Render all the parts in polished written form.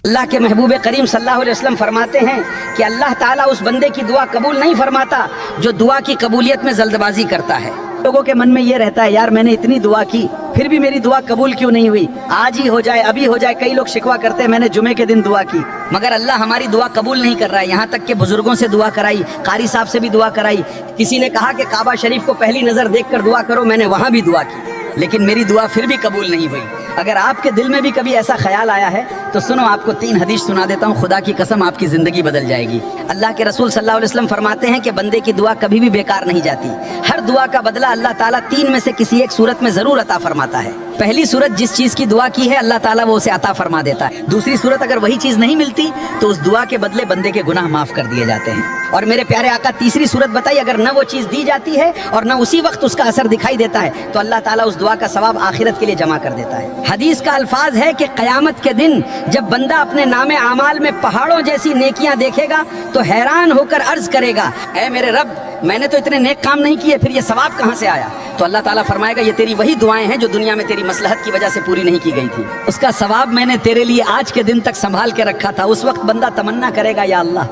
اللہ کے محبوب کریم صلی اللہ علیہ وسلم فرماتے ہیں کہ اللہ تعالیٰ اس بندے کی دعا قبول نہیں فرماتا جو دعا کی قبولیت میں جلد بازی کرتا ہے۔ لوگوں کے من میں یہ رہتا ہے یار میں نے اتنی دعا کی پھر بھی میری دعا قبول کیوں نہیں ہوئی، آج ہی ہو جائے ابھی ہو جائے۔ کئی لوگ شکوہ کرتے ہیں میں نے جمعے کے دن دعا کی مگر اللہ ہماری دعا قبول نہیں کر رہا ہے، یہاں تک کہ بزرگوں سے دعا کرائی، قاری صاحب سے بھی دعا کرائی، کسی نے کہا کہ کعبہ شریف کو پہلی نظر دیکھ کر دعا کرو، میں نے وہاں بھی دعا کی لیکن میری دعا پھر بھی قبول نہیں ہوئی۔ اگر آپ کے دل میں بھی کبھی ایسا خیال آیا ہے تو سنو، آپ کو 3 حدیث سنا دیتا ہوں، خدا کی قسم آپ کی زندگی بدل جائے گی۔ اللہ کے رسول صلی اللہ علیہ وسلم فرماتے ہیں کہ بندے کی دعا کبھی بھی بیکار نہیں جاتی، ہر دعا کا بدلہ اللہ تعالیٰ 3 میں سے کسی ایک صورت میں ضرور عطا فرماتا ہے۔ پہلی صورت جس چیز کی دعا کی ہے اللہ تعالیٰ وہ اسے عطا فرما دیتا ہے، دوسری صورت اگر وہی چیز نہیں ملتی تو اس دعا کے بدلے بندے کے گناہ معاف کر دیے جاتے ہیں، اور میرے پیارے آقا تیسری صورت بتائی، اگر نہ وہ چیز دی جاتی ہے اور نہ اسی وقت اس کا اثر دکھائی دیتا ہے تو اللہ تعالیٰ اس دعا کا ثواب آخرت کے لیے جمع کر دیتا ہے۔ حدیث کا الفاظ ہے کہ قیامت کے دن جب بندہ اپنے نام اعمال میں پہاڑوں جیسی نیکیاں دیکھے گا تو حیران ہو کر عرض کرے گا اے میرے رب میں نے تو اتنے نیک کام نہیں کیے، پھر یہ ثواب کہاں سے آیا؟ تو اللہ تعالیٰ فرمائے گا یہ تیری وہی دعائیں ہیں جو دنیا میں تیری مصلحت کی وجہ سے پوری نہیں کی گئی تھی، اس کا ثواب میں نے تیرے لیے آج کے دن تک سنبھال کے رکھا تھا۔ اس وقت بندہ تمنا کرے گا یا اللہ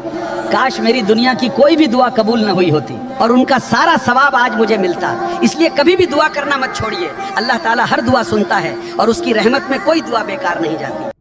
کاش میری دنیا کی کوئی بھی دعا قبول نہ ہوئی ہوتی اور ان کا سارا ثواب آج مجھے ملتا۔ اس لیے کبھی بھی دعا کرنا مت چھوڑیے، اللہ تعالیٰ ہر دعا سنتا ہے اور اس کی رحمت میں کوئی دعا بیکار نہیں جاتی۔